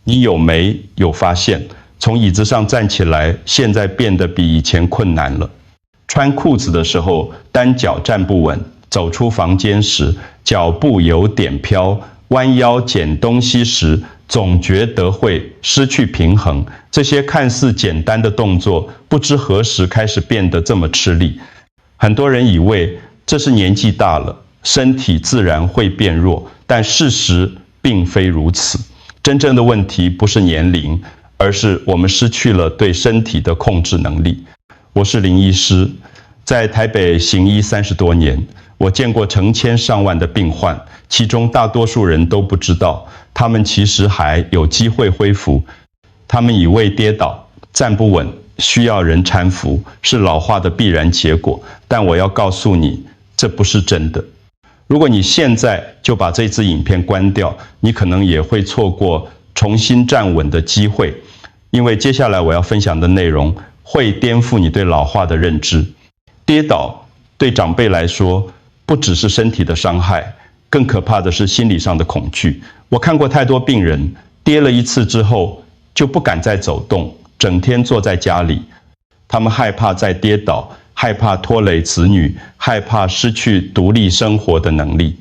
你有没有发现，从椅子上站起来，现在变得比以前困难了？穿裤子的时候，单脚站不稳；走出房间时，脚步有点飘；弯腰捡东西时，总觉得会失去平衡。这些看似简单的动作，不知何时开始变得这么吃力。很多人以为这是年纪大了，身体自然会变弱，但事实并非如此。真正的问题不是年龄，而是我们失去了对身体的控制能力。我是林医师，在台北行医30多年，我见过成千上万的病患，其中大多数人都不知道，他们其实还有机会恢复。他们以为跌倒、站不稳，需要人搀扶，是老化的必然结果。但我要告诉你，这不是真的。如果你现在就把这支影片关掉，你可能也会错过重新站稳的机会，因为接下来我要分享的内容会颠覆你对老化的认知。跌倒对长辈来说，不只是身体的伤害，更可怕的是心理上的恐惧。我看过太多病人，跌了一次之后就不敢再走动，整天坐在家里。他们害怕再跌倒，害怕拖累子女，害怕失去独立生活的能力。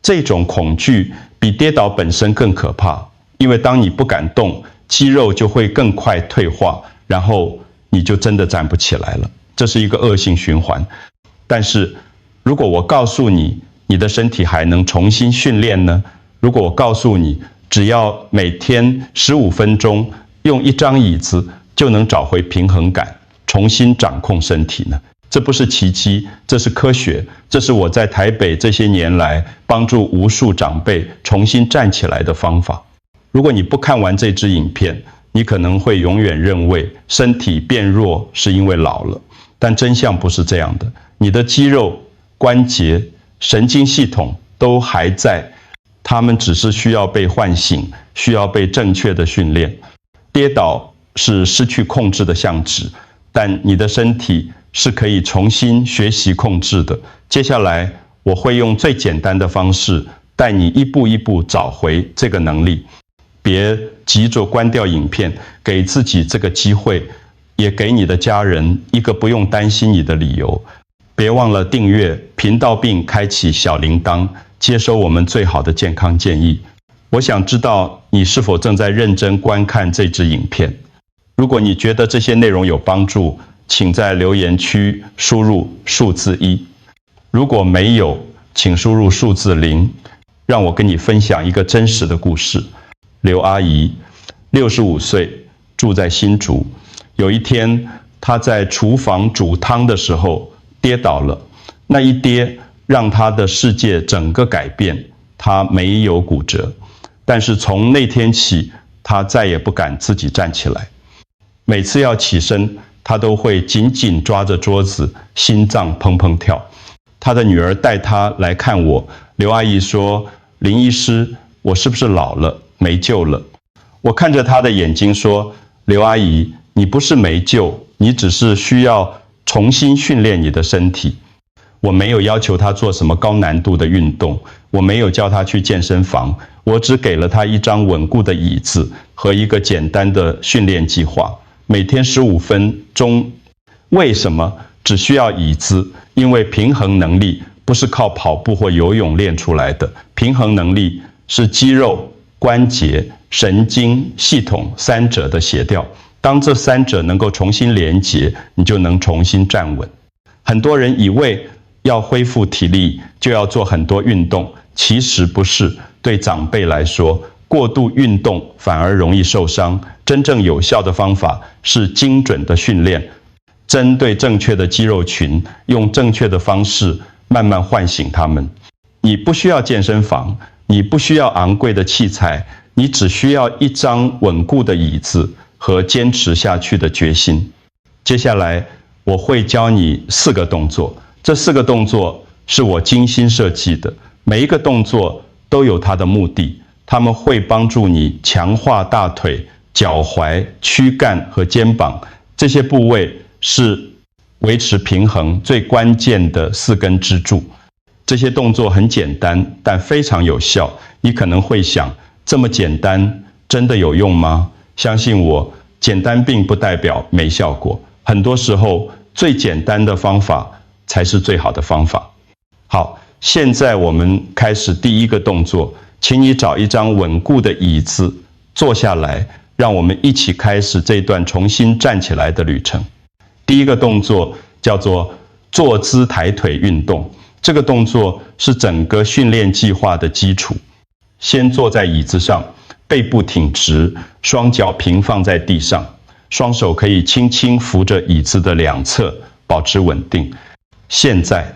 这种恐惧比跌倒本身更可怕，因为当你不敢动，肌肉就会更快退化，然后你就真的站不起来了。这是一个恶性循环。但是如果我告诉你，你的身体还能重新训练呢？如果我告诉你，只要每天15分钟用一张椅子就能找回平衡感，重新掌控身体呢？这不是奇迹，这是科学，这是我在台北这些年来帮助无数长辈重新站起来的方法。如果你不看完这支影片，你可能会永远认为身体变弱是因为老了，但真相不是这样的。你的肌肉、关节、神经系统都还在，它们只是需要被唤醒，需要被正确的训练。跌倒是失去控制的象徵，但你的身体是可以重新学习控制的。接下来我会用最简单的方式带你一步一步找回这个能力。别急着关掉影片，给自己这个机会，也给你的家人一个不用担心你的理由。别忘了订阅频道并开启小铃铛，接收我们最好的健康建议。我想知道你是否正在认真观看这支影片。如果你觉得这些内容有帮助，请在留言区输入数字1。如果没有，请输入数字0。让我跟你分享一个真实的故事。刘阿姨65岁，住在新竹。有一天，她在厨房煮汤的时候跌倒了，那一跌让她的世界整个改变。她没有骨折，但是从那天起，她再也不敢自己站起来。每次要起身，她都会紧紧抓着桌子，心脏砰砰跳。她的女儿带她来看我，刘阿姨说：“林医师，我是不是老了？没救了？”我看着她的眼睛说：“刘阿姨，你不是没救，你只是需要重新训练你的身体。”我没有要求她做什么高难度的运动，我没有叫她去健身房，我只给了她一张稳固的椅子和一个简单的训练计划，每天15分钟。为什么只需要椅子？因为平衡能力不是靠跑步或游泳练出来的，平衡能力是肌肉、关节、神经系统三者的协调。当这三者能够重新连结，你就能重新站稳。很多人以为要恢复体力就要做很多运动，其实不是。对长辈来说，过度运动反而容易受伤。真正有效的方法是精准的训练，针对正确的肌肉群，用正确的方式慢慢唤醒他们。你不需要健身房，你不需要昂贵的器材，你只需要一张稳固的椅子和坚持下去的决心。接下来我会教你4个动作，这4个动作是我精心设计的，每一个动作都有它的目的，它们会帮助你强化大腿、脚踝、躯干和肩膀，这些部位是维持平衡最关键的4根支柱。这些动作很简单，但非常有效。你可能会想，这么简单，真的有用吗？相信我，简单并不代表没效果。很多时候，最简单的方法才是最好的方法。好，现在我们开始第一个动作，请你找一张稳固的椅子坐下来，让我们一起开始这段重新站起来的旅程。第一个动作叫做坐姿抬腿运动，这个动作是整个训练计划的基础。先坐在椅子上，背部挺直，双脚平放在地上，双手可以轻轻扶着椅子的两侧，保持稳定。现在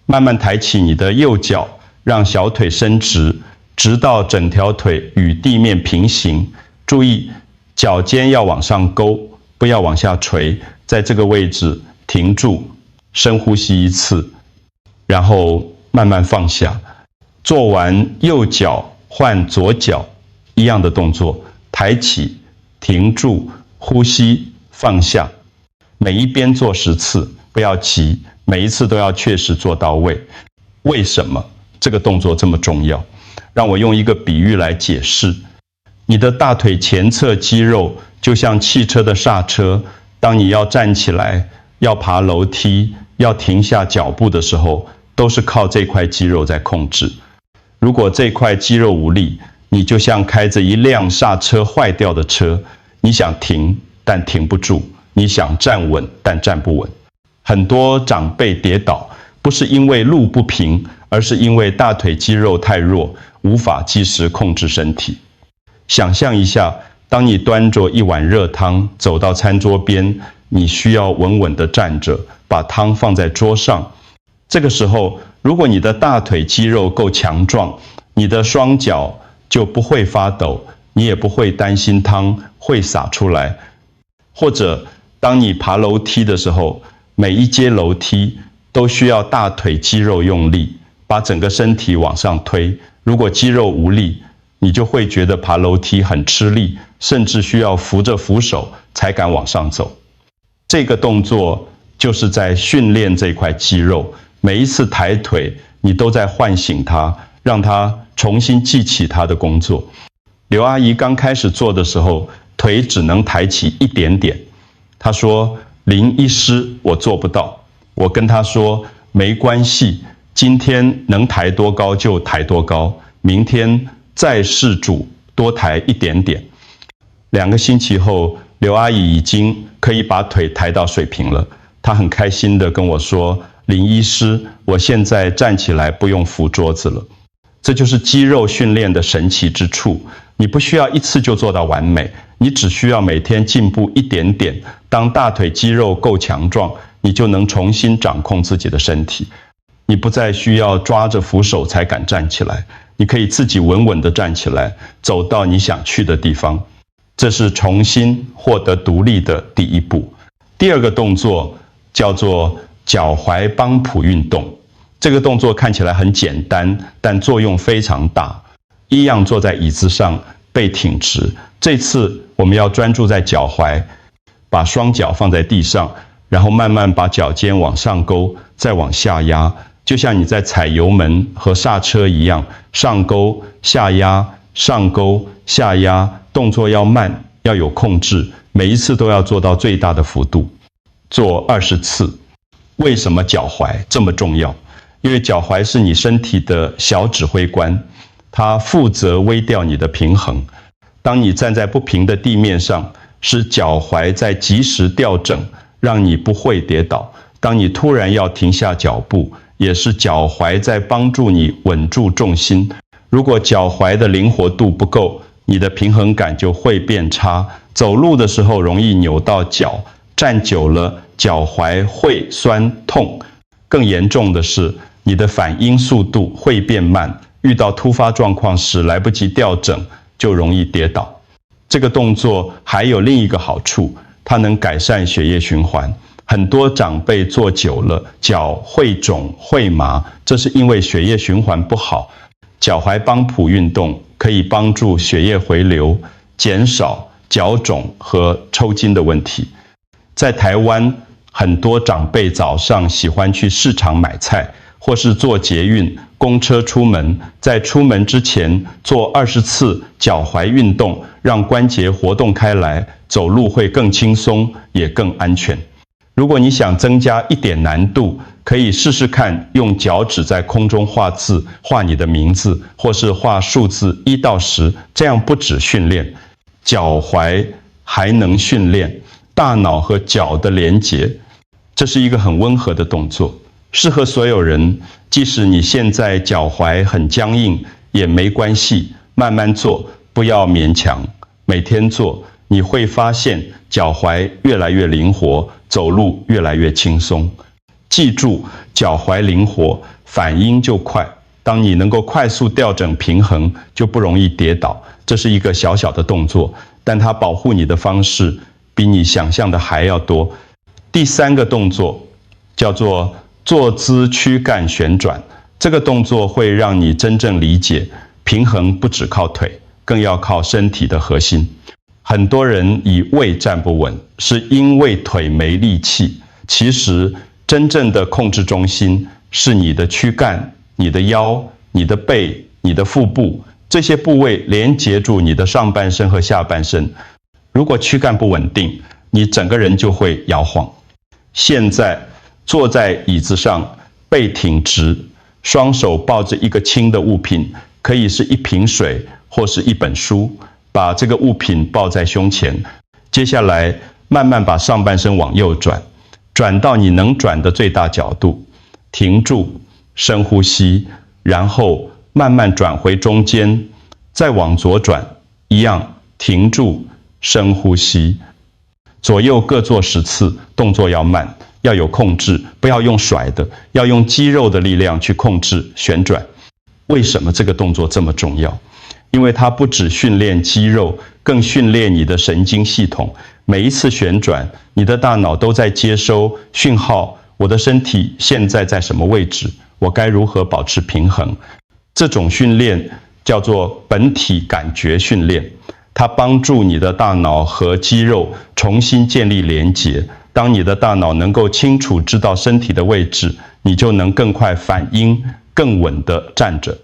慢慢抬起你的右脚，让小腿伸直，直到整条腿与地面平行。注意脚尖要往上勾，不要往下垂。在这个位置停住，深呼吸一次，然后慢慢放下。做完右脚换左脚一样的动作，抬起，停住，呼吸，放下。每一边做10次，不要急，每一次都要确实做到位。为什么这个动作这么重要？让我用一个比喻来解释。你的大腿前侧肌肉就像汽车的刹车，当你要站起来、要爬楼梯、要停下脚步的时候，都是靠这块肌肉在控制。如果这块肌肉无力，你就像开着一辆刹车坏掉的车，你想停，但停不住；你想站稳，但站不稳。很多长辈跌倒，不是因为路不平，而是因为大腿肌肉太弱，无法及时控制身体。想象一下，当你端着一碗热汤走到餐桌边，你需要稳稳地站着，把汤放在桌上。这个时候，如果你的大腿肌肉够强壮，你的双脚就不会发抖，你也不会担心汤会洒出来。或者，当你爬楼梯的时候，每一阶楼梯都需要大腿肌肉用力，把整个身体往上推。如果肌肉无力，你就会觉得爬楼梯很吃力，甚至需要扶着扶手才敢往上走。这个动作就是在训练这块肌肉，每一次抬腿，你都在唤醒它，让它重新记起它的工作。刘阿姨刚开始做的时候，腿只能抬起一点点。她说：“林医师，我做不到。”我跟她说：“没关系，今天能抬多高就抬多高，明天再试主多抬一点点。2个星期后，刘阿姨已经可以把腿抬到水平了。她很开心地跟我说：“林医师，我现在站起来不用扶桌子了。”这就是肌肉训练的神奇之处。你不需要一次就做到完美，你只需要每天进步一点点。当大腿肌肉够强壮，你就能重新掌控自己的身体。你不再需要抓着扶手才敢站起来，你可以自己稳稳地站起来，走到你想去的地方。这是重新获得独立的第一步。第2个动作叫做脚踝帮浦运动。这个动作看起来很简单，但作用非常大。一样坐在椅子上，背挺直。这次我们要专注在脚踝，把双脚放在地上，然后慢慢把脚尖往上勾，再往下压，就像你在踩油门和刹车一样，上勾下压，上勾下压，动作要慢，要有控制，每一次都要做到最大的幅度。做20次。为什么脚踝这么重要？因为脚踝是你身体的小指挥官，它负责微调你的平衡。当你站在不平的地面上，是脚踝在及时调整，让你不会跌倒。当你突然要停下脚步，也是脚踝在帮助你稳住重心。如果脚踝的灵活度不够，你的平衡感就会变差，走路的时候容易扭到脚，站久了脚踝会酸痛。更严重的是，你的反应速度会变慢，遇到突发状况时来不及调整，就容易跌倒。这个动作还有另一个好处，它能改善血液循环。很多长辈做久了，脚会肿会麻，这是因为血液循环不好。脚踝帮浦运动可以帮助血液回流，减少脚肿和抽筋的问题。在台湾，很多长辈早上喜欢去市场买菜，或是坐捷运公车出门，在出门之前做20次脚踝运动，让关节活动开来，走路会更轻松，也更安全。如果你想增加一点难度，可以试试看用脚趾在空中画字，画你的名字，或是画数字1到10，这样不止训练脚踝，还能训练大脑和脚的连结。这是一个很温和的动作，适合所有人，即使你现在脚踝很僵硬也没关系，慢慢做，不要勉强。每天做，你会发现脚踝越来越灵活，走路越来越轻松。记住，脚踝灵活，反应就快。当你能够快速调整平衡，就不容易跌倒。这是一个小小的动作，但它保护你的方式比你想象的还要多。第3个动作叫做坐姿躯干旋转，这个动作会让你真正理解，平衡不只靠腿，更要靠身体的核心。很多人以胃站不稳，是因为腿没力气。其实真正的控制中心是你的躯干、你的腰、你的背、你的腹部，这些部位连接住你的上半身和下半身。如果躯干不稳定，你整个人就会摇晃。现在坐在椅子上，背挺直，双手抱着一个轻的物品，可以是一瓶水或是一本书，把这个物品抱在胸前。接下来慢慢把上半身往右转，转到你能转的最大角度，停住，深呼吸，然后慢慢转回中间，再往左转，一样，停住，深呼吸。左右各做10次，动作要慢，要有控制，不要用甩的，要用肌肉的力量去控制旋转。为什么这个动作这么重要？因为它不只训练肌肉，更训练你的神经系统。每一次旋转，你的大脑都在接收讯号，我的身体现在在什么位置，我该如何保持平衡。这种训练叫做本体感觉训练，它帮助你的大脑和肌肉重新建立连结。当你的大脑能够清楚知道身体的位置，你就能更快反应，更稳地站着。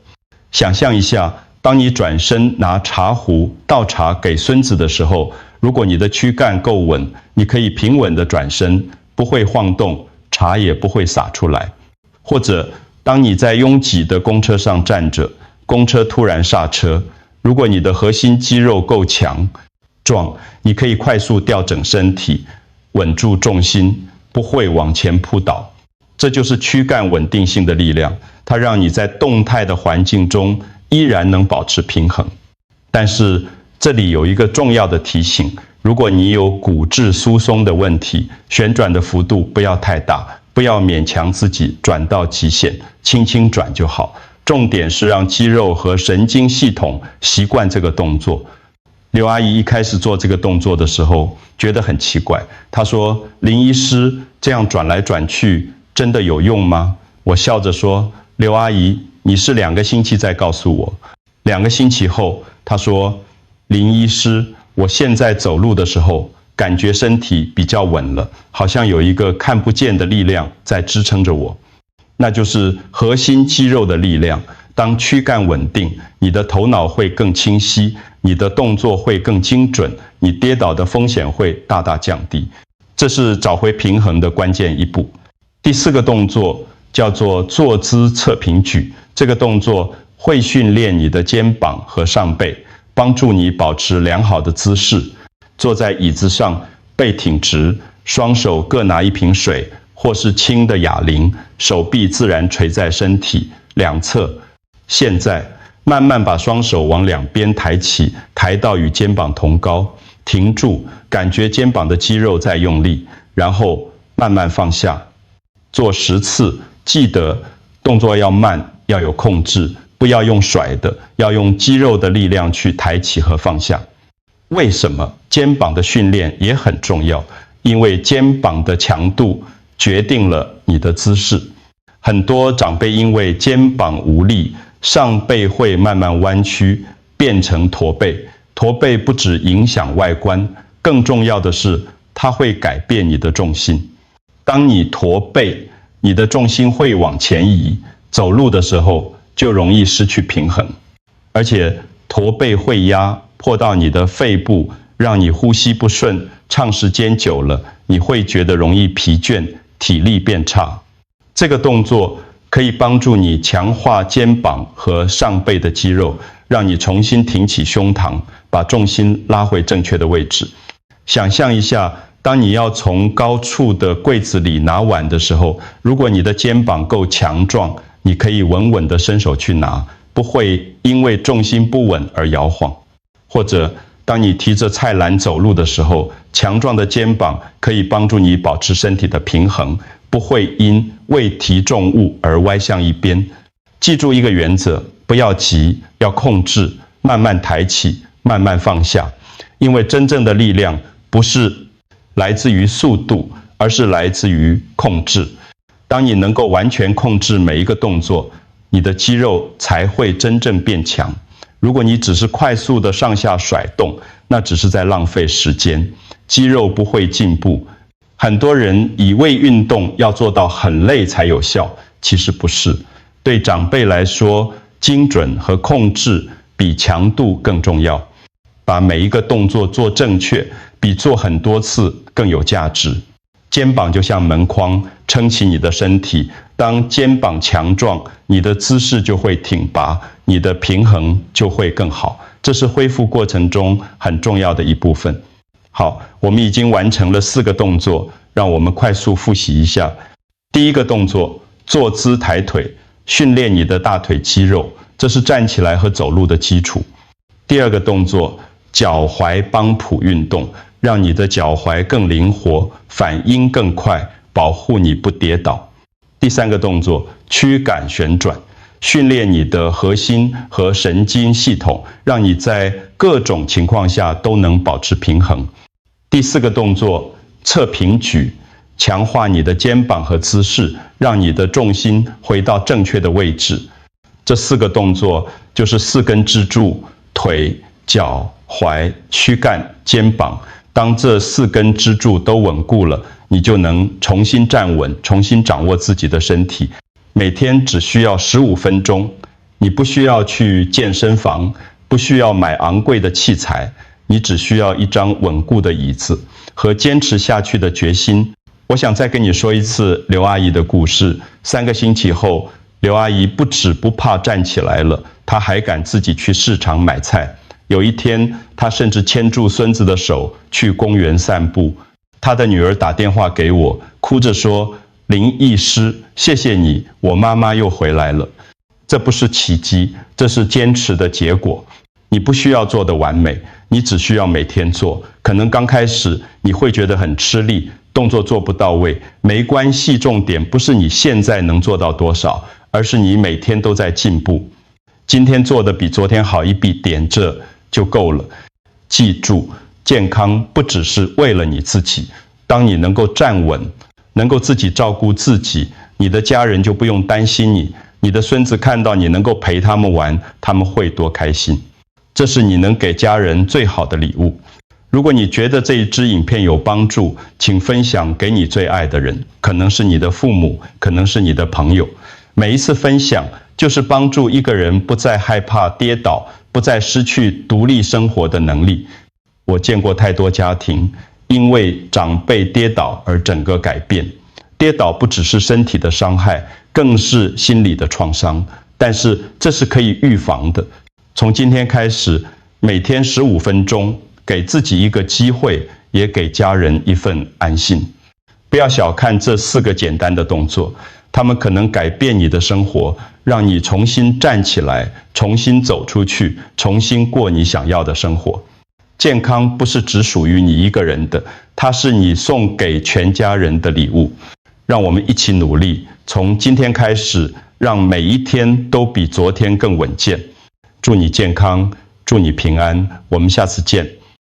想象一下，当你转身拿茶壶倒茶给孙子的时候，如果你的躯干够稳，你可以平稳地转身，不会晃动，茶也不会洒出来。或者当你在拥挤的公车上站着，公车突然刹车，如果你的核心肌肉够强壮，你可以快速调整身体，稳住重心，不会往前扑倒。这就是躯干稳定性的力量，它让你在动态的环境中依然能保持平衡。但是这里有一个重要的提醒，如果你有骨质疏松的问题，旋转的幅度不要太大，不要勉强自己转到极限，轻轻转就好。重点是让肌肉和神经系统习惯这个动作。刘阿姨一开始做这个动作的时候，觉得很奇怪。她说：“林医师，这样转来转去，真的有用吗？”我笑着说：“刘阿姨，你是2个星期再告诉我。”2个星期后，她说：“林医师，我现在走路的时候，感觉身体比较稳了，好像有一个看不见的力量在支撑着我。那就是核心肌肉的力量。当躯干稳定，你的头脑会更清晰，你的动作会更精准，你跌倒的风险会大大降低。这是找回平衡的关键一步。第4个动作叫做坐姿侧平举，这个动作会训练你的肩膀和上背，帮助你保持良好的姿势。坐在椅子上，背挺直，双手各拿一瓶水或是轻的哑铃，手臂自然垂在身体两侧。现在慢慢把双手往2边抬起，抬到与肩膀同高，停住，感觉肩膀的肌肉在用力，然后慢慢放下。做10次，记得动作要慢，要有控制，不要用甩的，要用肌肉的力量去抬起和放下。为什么肩膀的训练也很重要？因为肩膀的强度决定了你的姿势。很多长辈因为肩膀无力，上背会慢慢弯曲，变成驼背。驼背不只影响外观，更重要的是它会改变你的重心。当你驼背，你的重心会往前移，走路的时候就容易失去平衡，而且驼背会压迫到你的肺部，让你呼吸不顺，长时间久了，你会觉得容易疲倦，体力变差。这个动作可以帮助你强化肩膀和上背的肌肉，让你重新挺起胸膛，把重心拉回正确的位置。想象一下，当你要从高处的柜子里拿碗的时候，如果你的肩膀够强壮，你可以稳稳地伸手去拿，不会因为重心不稳而摇晃。或者当你提着菜篮走路的时候，强壮的肩膀可以帮助你保持身体的平衡，不会因为提重物而歪向一边。记住一个原则，不要急，要控制，慢慢抬起，慢慢放下。因为真正的力量不是来自于速度，而是来自于控制。当你能够完全控制每一个动作，你的肌肉才会真正变强。如果你只是快速的上下甩动，那只是在浪费时间，肌肉不会进步。很多人以为运动要做到很累才有效，其实不是。对长辈来说，精准和控制比强度更重要。把每一个动作做正确，比做很多次更有价值。肩膀就像门框，撑起你的身体。当肩膀强壮，你的姿势就会挺拔，你的平衡就会更好。这是恢复过程中很重要的一部分。好，我们已经完成了4个动作，让我们快速复习一下。第一个动作，坐姿抬腿，训练你的大腿肌肉，这是站起来和走路的基础。第二个动作，脚踝帮浦运动，让你的脚踝更灵活，反应更快，保护你不跌倒。第3个动作，躯干旋转，训练你的核心和神经系统，让你在各种情况下都能保持平衡。第4个动作，侧平举，强化你的肩膀和姿势，让你的重心回到正确的位置。这4个动作就是4根支柱，腿、脚、踝、躯干、肩膀。当这4根支柱都稳固了，你就能重新站稳，重新掌握自己的身体。每天只需要15分钟，你不需要去健身房，不需要买昂贵的器材，你只需要一张稳固的椅子和坚持下去的决心。我想再跟你说一次刘阿姨的故事。3个星期后，刘阿姨不止不怕站起来了，她还敢自己去市场买菜。有一天，她甚至牵住孙子的手去公园散步。她的女儿打电话给我，哭着说：“林医师，谢谢你，我妈妈又回来了。”这不是奇迹，这是坚持的结果。你不需要做得完美，你只需要每天做。可能刚开始你会觉得很吃力，动作做不到位，没关系，重点不是你现在能做到多少，而是你每天都在进步。今天做的比昨天好一点，这就够了。记住，健康不只是为了你自己。当你能够站稳，能够自己照顾自己，你的家人就不用担心你。你的孙子看到你能够陪他们玩，他们会多开心。这是你能给家人最好的礼物。如果你觉得这一支影片有帮助，请分享给你最爱的人，可能是你的父母，可能是你的朋友。每一次分享就是帮助一个人不再害怕跌倒，不再失去独立生活的能力。我见过太多家庭因为长辈跌倒而整个改变。跌倒不只是身体的伤害，更是心理的创伤，但是这是可以预防的。从今天开始，每天15分钟，给自己一个机会，也给家人一份安心。不要小看这4个简单的动作，它们可能改变你的生活，让你重新站起来，重新走出去，重新过你想要的生活。健康不是只属于你一个人的，它是你送给全家人的礼物。让我们一起努力，从今天开始，让每一天都比昨天更稳健。祝你健康，祝你平安，我们下次见。